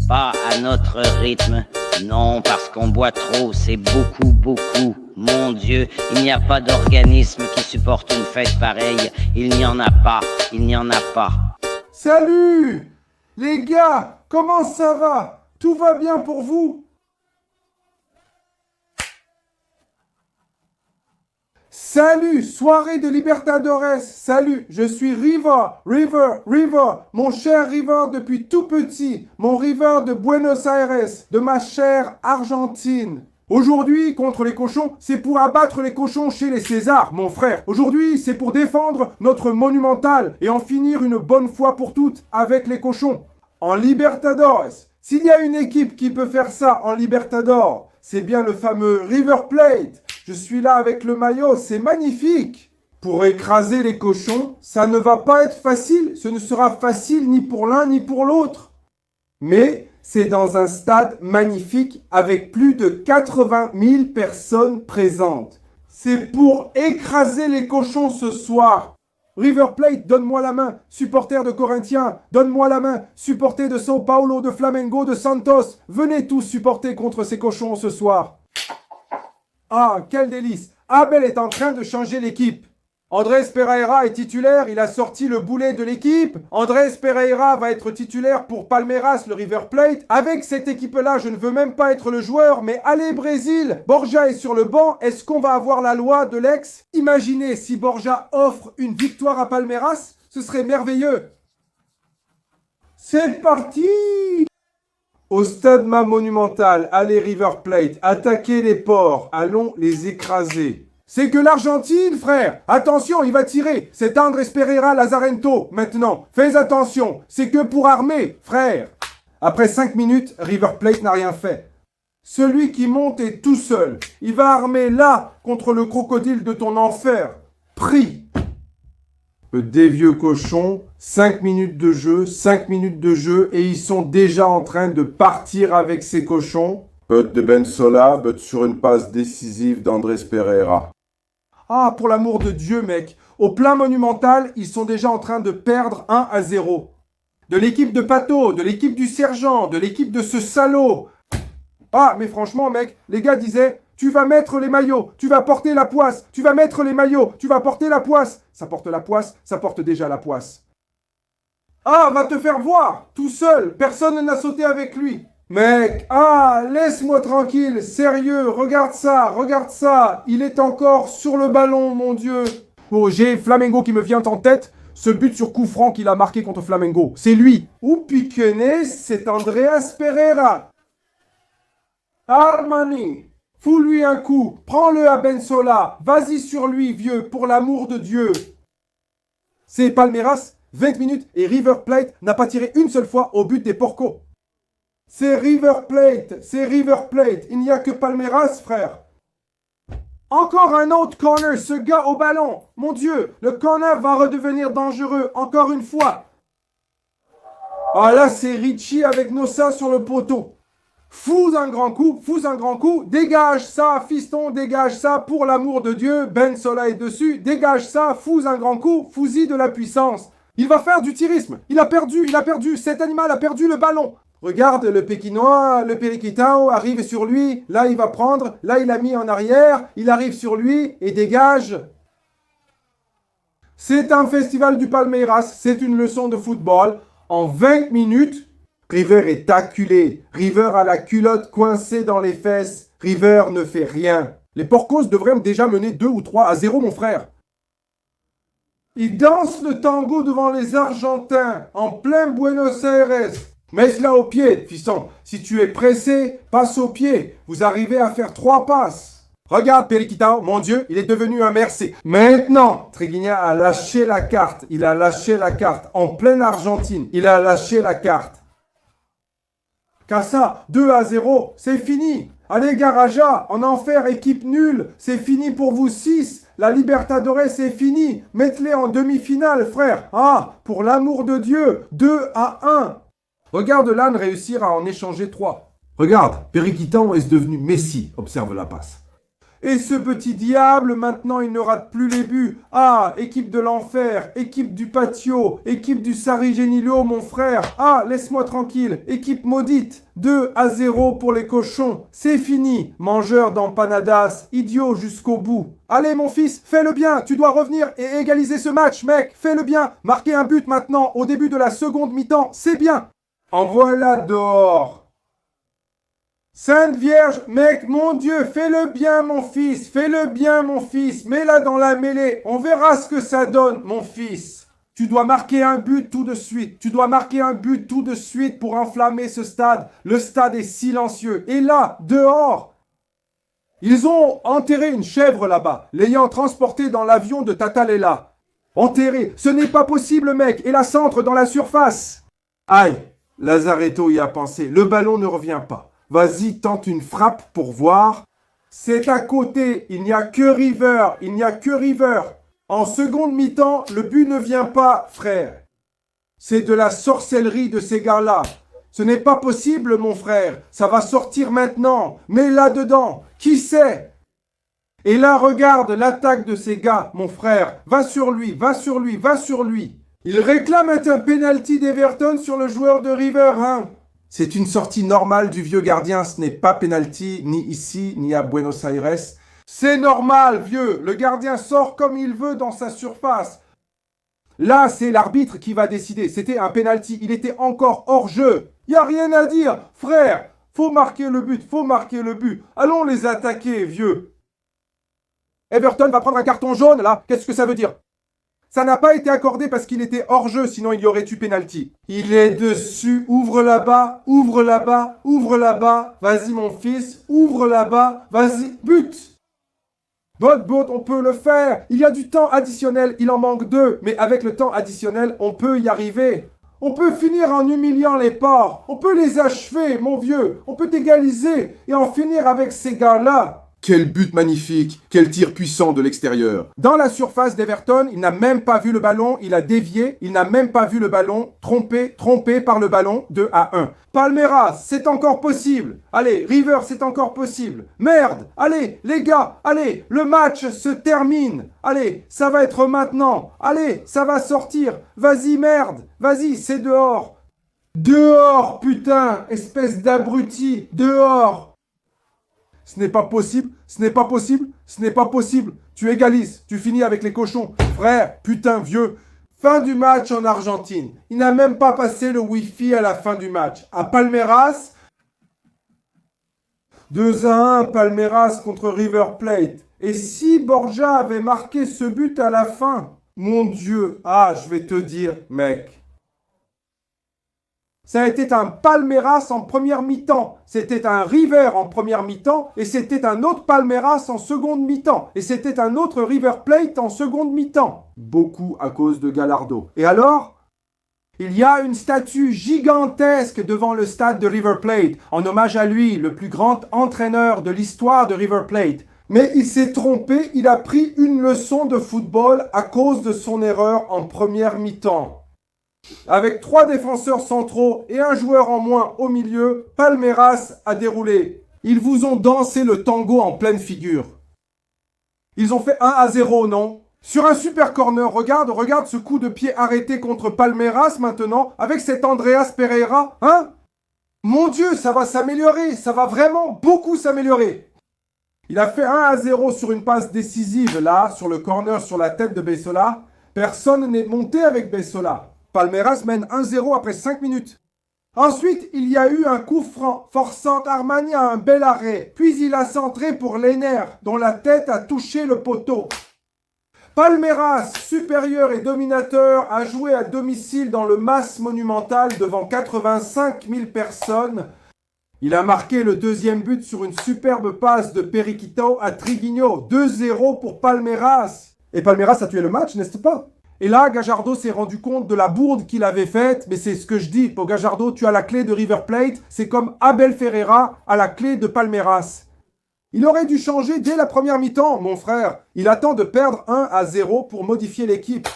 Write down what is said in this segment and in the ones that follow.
pas à notre rythme. Non, parce qu'on boit trop, c'est beaucoup, beaucoup. Mon Dieu, il n'y a pas d'organisme qui supporte une fête pareille. Il n'y en a pas, il n'y en a pas. Salut les gars, comment ça va? Tout va bien pour vous? Salut, soirée de Libertadores. Salut, je suis River, mon cher River depuis tout petit, mon River de Buenos Aires, de ma chère Argentine. Aujourd'hui, contre les cochons, c'est pour abattre les cochons chez les Césars, mon frère. Aujourd'hui, c'est pour défendre notre monumental et en finir une bonne fois pour toutes avec les cochons. En Libertadores, s'il y a une équipe qui peut faire ça en Libertadores, c'est bien le fameux River Plate. Je suis là avec le maillot, c'est magnifique. Pour écraser les cochons, ça ne va pas être facile. Ce ne sera facile ni pour l'un ni pour l'autre. Mais c'est dans un stade magnifique avec plus de 80 000 personnes présentes. C'est pour écraser les cochons ce soir. River Plate, donne-moi la main. Supporters de Corinthians, donne-moi la main. Supporters de São Paulo, de Flamengo, de Santos. Venez tous supporter contre ces cochons ce soir. Ah, quel délice! Abel est en train de changer l'équipe. Andrés Pereira est titulaire, il a sorti le boulet de l'équipe. Andrés Pereira va être titulaire pour Palmeiras, le River Plate. Avec cette équipe-là, je ne veux même pas être le joueur, mais allez Brésil! Borja est sur le banc, est-ce qu'on va avoir la loi de l'ex? Imaginez si Borja offre une victoire à Palmeiras, ce serait merveilleux. C'est parti! Au stade monumental, allez River Plate, attaquez les porcs, allons les écraser. C'est que l'Argentine, frère. Attention, il va tirer. C'est Andrés Pereira Lazarento, maintenant. Fais attention, c'est que pour armer, frère. Après 5 minutes, River Plate n'a rien fait. Celui qui monte est tout seul. Il va armer là, contre le crocodile de ton enfer. Prie. Des vieux cochons, 5 minutes de jeu, et ils sont déjà en train de partir avec ces cochons. But de Ben Sola, but sur une passe décisive d'Andrés Pereira. Ah, pour l'amour de Dieu, mec. Au plein monumental, ils sont déjà en train de perdre 1-0. De l'équipe de Pato, de l'équipe du sergent, de l'équipe de ce salaud. Ah, mais franchement, mec, les gars disaient... Tu vas mettre les maillots, tu vas porter la poisse, tu vas mettre les maillots, tu vas porter la poisse. Ça porte la poisse, ça porte déjà la poisse. Ah, va te faire voir, tout seul, personne n'a sauté avec lui. Mec, ah, laisse-moi tranquille, sérieux, regarde ça, il est encore sur le ballon, mon Dieu. Oh, j'ai Flamengo qui me vient en tête, ce but sur coup franc qu'il a marqué contre Flamengo, c'est lui. Ou piquené, c'est Andrés Pereira. Armani. Fous-lui un coup, prends-le à Bensola, vas-y sur lui, vieux, pour l'amour de Dieu. C'est Palmeiras, 20 minutes, et River Plate n'a pas tiré une seule fois au but des Porcos. C'est River Plate, il n'y a que Palmeiras, frère. Encore un autre corner, ce gars au ballon. Mon Dieu, le corner va redevenir dangereux, encore une fois. Ah là, c'est Richie avec Nossa sur le poteau. Fous un grand coup, dégage ça, fiston, dégage ça, pour l'amour de Dieu, Ben Sola est dessus, dégage ça, fous un grand coup, fous-y de la puissance. Il va faire du tirisme, il a perdu, cet animal a perdu le ballon. Regarde, le Pékinois, le Periquitao arrive sur lui, là il va prendre, là il a mis en arrière, il arrive sur lui et dégage. C'est un festival du Palmeiras, c'est une leçon de football. En 20 minutes, River est acculé. River a la culotte coincée dans les fesses. River ne fait rien. Les Porcos devraient déjà mener 2 ou 3-0, mon frère. Il danse le tango devant les Argentins, en plein Buenos Aires. Mets-la au pied, fiston. Si tu es pressé, passe au pied. Vous arrivez à faire 3 passes. Regarde, Periquitao, mon Dieu, il est devenu un merci. Maintenant, Triguinha a lâché la carte. Il a lâché la carte. En pleine Argentine, il a lâché la carte. Casa, 2-0, c'est fini. Allez, Garaja, en enfer, équipe nulle. C'est fini pour vous 6. La Libertadores, c'est fini. Mettez-les en demi-finale, frère. Ah, pour l'amour de Dieu, 2-1. Regarde l'âne réussir à en échanger 3. Regarde, Periquitao est devenu Messi. Observe la passe. Et ce petit diable, maintenant, il ne rate plus les buts. Ah, équipe de l'enfer, équipe du patio, équipe du Sarigenilo, mon frère. Ah, laisse-moi tranquille, équipe maudite. 2-0 pour les cochons. C'est fini. Mangeur d'empanadas, idiot jusqu'au bout. Allez, mon fils, fais-le bien. Tu dois revenir et égaliser ce match, mec. Fais-le bien. Marquer un but maintenant, au début de la seconde mi-temps, c'est bien. En voilà dehors. Sainte Vierge, mec, mon Dieu, fais-le bien, mon fils, fais-le bien, mon fils, mets-la dans la mêlée, on verra ce que ça donne, mon fils. Tu dois marquer un but tout de suite, tu dois marquer un but tout de suite pour enflammer ce stade. Le stade est silencieux. Et là, dehors, ils ont enterré une chèvre là-bas, l'ayant transportée dans l'avion de Tatalela. Enterré, ce n'est pas possible, mec, et la centre dans la surface. Aïe, Lazaretto y a pensé, le ballon ne revient pas. Vas-y, tente une frappe pour voir. C'est à côté, il n'y a que River, il n'y a que River. En seconde mi-temps, le but ne vient pas, frère. C'est de la sorcellerie de ces gars-là. Ce n'est pas possible, mon frère. Ça va sortir maintenant. Mais là-dedans, qui sait? Et là, regarde l'attaque de ces gars, mon frère. Va sur lui, va sur lui, va sur lui. Il réclame un penalty d'Everton sur le joueur de River, hein? C'est une sortie normale du vieux gardien, ce n'est pas penalty, ni ici, ni à Buenos Aires. C'est normal, vieux, le gardien sort comme il veut dans sa surface. Là, c'est l'arbitre qui va décider, c'était un penalty, il était encore hors jeu. Y a rien à dire, frère, faut marquer le but, faut marquer le but. Allons les attaquer, vieux. Everton va prendre un carton jaune, là, qu'est-ce que ça veut dire? Ça n'a pas été accordé parce qu'il était hors jeu, sinon il y aurait eu penalty. Il est dessus, ouvre là-bas, ouvre là-bas, ouvre là-bas. Vas-y mon fils, ouvre là-bas, vas-y, but. Bot, on peut le faire. Il y a du temps additionnel, il en manque 2. Mais avec le temps additionnel, on peut y arriver. On peut finir en humiliant les porcs. On peut les achever, mon vieux. On peut égaliser et en finir avec ces gars-là. Quel but magnifique, quel tir puissant de l'extérieur. Dans la surface d'Everton, il n'a même pas vu le ballon, il a dévié, il n'a même pas vu le ballon, trompé par le ballon, 2-1. Palmeiras, c'est encore possible. Allez, River, c'est encore possible. Merde, allez, les gars, allez, le match se termine. Allez, ça va être maintenant. Allez, ça va sortir. Vas-y, merde, vas-y, c'est dehors. Dehors, putain, espèce d'abruti, dehors. Ce n'est pas possible, ce n'est pas possible, ce n'est pas possible. Tu égalises, tu finis avec les cochons. Frère, putain vieux. Fin du match en Argentine. Il n'a même pas passé le Wi-Fi à la fin du match. À Palmeiras, 2-1, Palmeiras contre River Plate. Et si Borja avait marqué ce but à la fin? Mon Dieu, ah, je vais te dire, mec. Ça a été un Palmeiras en première mi-temps, c'était un River en première mi-temps, et c'était un autre Palmeiras en seconde mi-temps, et c'était un autre River Plate en seconde mi-temps. Beaucoup à cause de Gallardo. Et alors? Il y a une statue gigantesque devant le stade de River Plate, en hommage à lui, le plus grand entraîneur de l'histoire de River Plate. Mais il s'est trompé, il a pris une leçon de football à cause de son erreur en première mi-temps. Avec 3 défenseurs centraux et un joueur en moins au milieu, Palmeiras a déroulé. Ils vous ont dansé le tango en pleine figure. Ils ont fait 1-0, non? Sur un super corner, regarde ce coup de pied arrêté contre Palmeiras maintenant, avec cet Andreas Pereira, hein? Mon Dieu, ça va s'améliorer, ça va vraiment beaucoup s'améliorer. Il a fait 1-0 sur une passe décisive, là, sur le corner, sur la tête de Bessola. Personne n'est monté avec Bessola. Palmeiras mène 1-0 après 5 minutes. Ensuite, il y a eu un coup franc, forçant Armani à un bel arrêt. Puis il a centré pour Leiner, dont la tête a touché le poteau. Palmeiras, supérieur et dominateur, a joué à domicile dans le Mas Monumental devant 85 000 personnes. Il a marqué le deuxième but sur une superbe passe de Periquito à Triguinho. 2-0 pour Palmeiras. Et Palmeiras a tué le match, n'est-ce pas? Et là, Gallardo s'est rendu compte de la bourde qu'il avait faite, mais c'est ce que je dis, pour Gallardo, tu as la clé de River Plate, c'est comme Abel Ferreira a la clé de Palmeiras. Il aurait dû changer dès la première mi-temps, mon frère. Il attend de perdre 1-0 pour modifier l'équipe.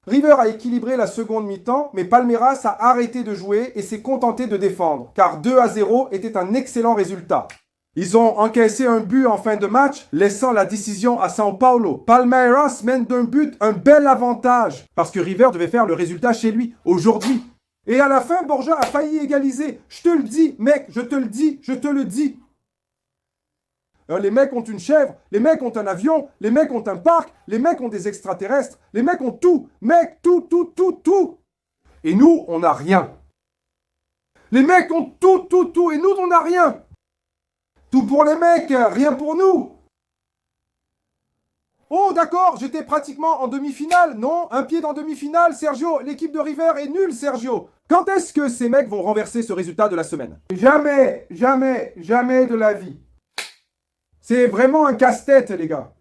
River a équilibré la seconde mi-temps, mais Palmeiras a arrêté de jouer et s'est contenté de défendre, car 2-0 était un excellent résultat. Ils ont encaissé un but en fin de match, laissant la décision à São Paulo. Palmeiras mène d'un but, un bel avantage, parce que River devait faire le résultat chez lui, aujourd'hui. Et à la fin, Borja a failli égaliser. Je te le dis, mec, je te le dis, je te le dis. Les mecs ont une chèvre, les mecs ont un avion, les mecs ont un parc, les mecs ont des extraterrestres, les mecs ont tout, mec, tout. Et nous, on n'a rien. Les mecs ont tout, et nous, on n'a rien. Tout pour les mecs, rien pour nous. Oh, d'accord, j'étais pratiquement en demi-finale. Non, un pied dans demi-finale, Sergio. L'équipe de River est nulle, Sergio. Quand est-ce que ces mecs vont renverser ce résultat de la semaine? Jamais de la vie. C'est vraiment un casse-tête, les gars.